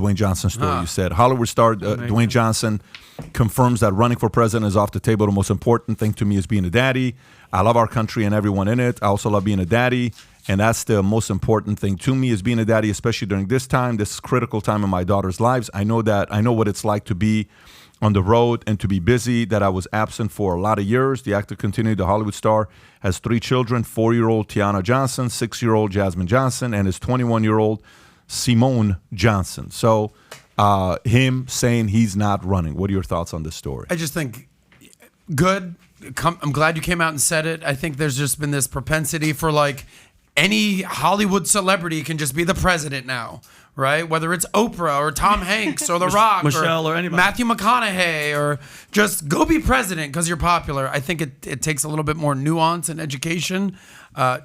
Dwayne Johnson story you said. Hollywood star Dwayne Johnson confirms that running for president is off the table. The most important thing to me is being a daddy. I love our country and everyone in it. I also love being a daddy. And that's the most important thing to me is being a daddy, especially during this time, this critical time in my daughter's lives. I know what it's like to be on the road and to be busy, that I was absent for a lot of years. The actor continued, the Hollywood star, has 3 children, 4-year-old Tiana Johnson, 6-year-old Jasmine Johnson, and his 21-year-old Simone Johnson. So him saying he's not running. What are your thoughts on this story? I just think good. I'm glad you came out and said it. I think there's just been this propensity for like any Hollywood celebrity can just be the president now, right? Whether it's Oprah or Tom Hanks or The Rock Michelle or anybody. Matthew McConaughey, or just go be president because you're popular. I think it takes a little bit more nuance and education.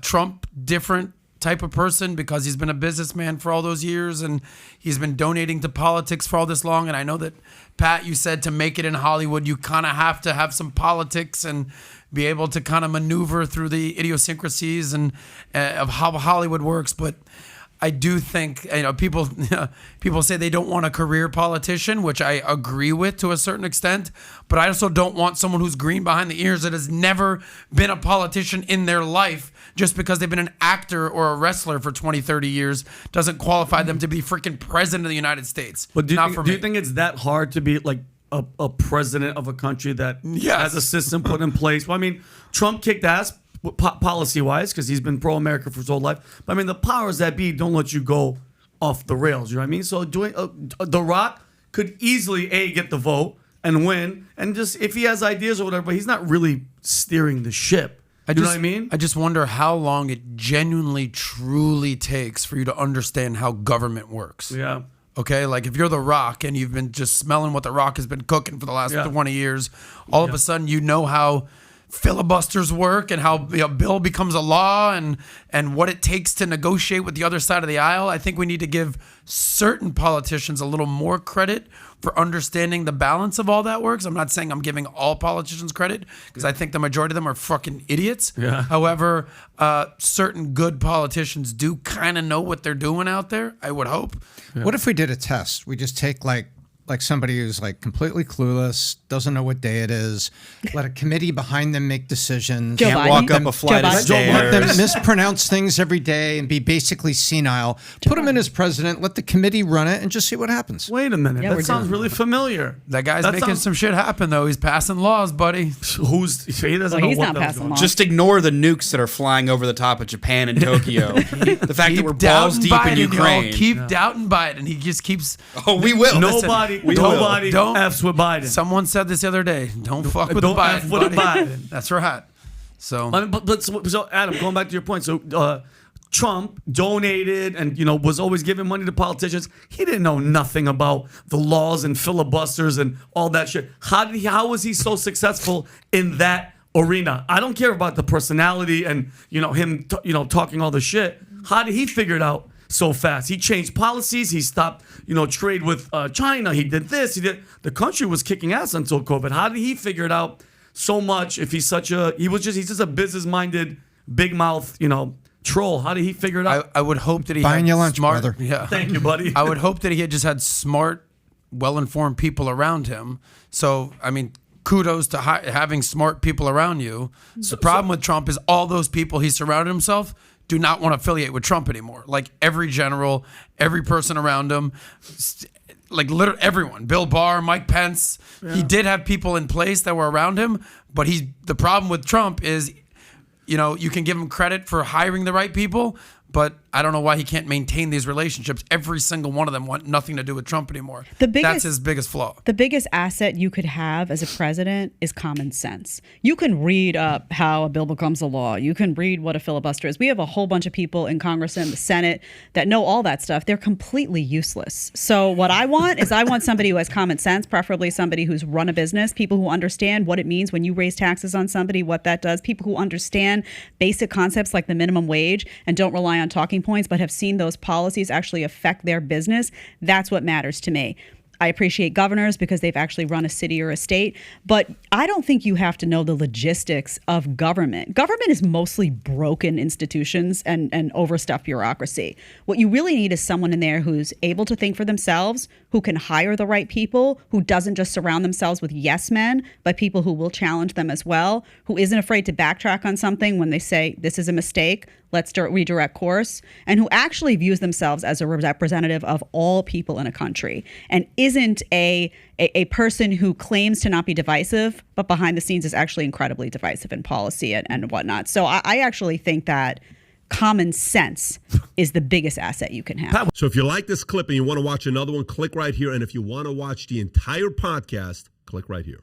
Trump, different type of person because he's been a businessman for all those years and he's been donating to politics for all this long. And I know that, Pat, you said to make it in Hollywood, you kind of have to have some politics and be able to kind of maneuver through the idiosyncrasies and of how Hollywood works. But I do think, people say they don't want a career politician, which I agree with to a certain extent. But I also don't want someone who's green behind the ears that has never been a politician in their life. Just because they've been an actor or a wrestler for 20, 30 years doesn't qualify them to be freaking president of the United States. But do you think it's that hard to be like a president of a country that has a system put in place? Well, I mean, Trump kicked ass policy-wise because he's been pro-America for his whole life. But I mean, the powers that be don't let you go off the rails. You know what I mean? So doing The Rock could easily get the vote and win, and just if he has ideas or whatever, but he's not really steering the ship. You know what I mean? I just wonder how long it genuinely, truly takes for you to understand how government works. Yeah. Okay, like if you're The Rock and you've been just smelling what The Rock has been cooking for the last 20 years, all of a sudden you know how filibusters work and how a bill becomes a law and what it takes to negotiate with the other side of the aisle. I think we need to give certain politicians a little more credit for understanding the balance of all that works. I'm not saying I'm giving all politicians credit because I think the majority of them are fucking idiots. Yeah. However, certain good politicians do kind of know what they're doing out there, I would hope. Yeah. What if we did a test? We just take like somebody who's like completely clueless, doesn't know what day it is, let a committee behind them make decisions. Can't walk up a flight of stairs. Let them mispronounce things every day and be basically senile. Put him in as president, let the committee run it, and just see what happens. Wait a minute. That sounds really familiar. That guy's making some shit happen, though. He's passing laws, buddy. He doesn't know he's what not the hell's passing going on. laws. Just ignore the nukes that are flying over the top of Japan and Tokyo. The fact that we're balls deep in Ukraine. Keep doubting Biden. He just keeps... Oh, we will. Nobody don't F's with Biden. Someone said this the other day. Don't fuck with Don't Biden. F with Biden. That's right. So, So Adam, going back to your point, so Trump donated and was always giving money to politicians. He didn't know nothing about the laws and filibusters and all that shit. How was he so successful in that arena? I don't care about the personality and him talking all the shit. How did he figure it out so fast? He changed policies. He stopped, trade with China. He did this. The country was kicking ass until COVID. How did he figure it out so much? If he's he's just a business-minded, big mouth, troll. How did he figure it out? I would hope that he Buying had your lunch, smart. brother. Yeah, Thank you, buddy. I would hope that he had just had smart, well-informed people around him. So, I mean, kudos to having smart people around you. The problem with Trump is all those people he surrounded himself do not want to affiliate with Trump anymore. Like every general, every person around him, like literally everyone. Bill Barr, Mike Pence. Yeah. He did have people in place that were around him, but the problem with Trump is, you can give him credit for hiring the right people, but I don't know why he can't maintain these relationships. Every single one of them want nothing to do with Trump anymore. That's his biggest flaw. The biggest asset you could have as a president is common sense. You can read up how a bill becomes a law. You can read what a filibuster is. We have a whole bunch of people in Congress and the Senate that know all that stuff. They're completely useless. So what I want is somebody who has common sense, preferably somebody who's run a business, people who understand what it means when you raise taxes on somebody, what that does, people who understand basic concepts like the minimum wage and don't rely on talking points, but have seen those policies actually affect their business. That's what matters to me. I appreciate governors because they've actually run a city or a state, but I don't think you have to know the logistics of government. Government is mostly broken institutions and overstuffed bureaucracy. What you really need is someone in there who's able to think for themselves, who can hire the right people, who doesn't just surround themselves with yes men, but people who will challenge them as well, who isn't afraid to backtrack on something when they say, this is a mistake, let's redirect course, and who actually views themselves as a representative of all people in a country and isn't a person who claims to not be divisive, but behind the scenes is actually incredibly divisive in policy and whatnot. So I actually think that common sense is the biggest asset you can have. So if you like this clip and you want to watch another one, click right here. And if you want to watch the entire podcast, click right here.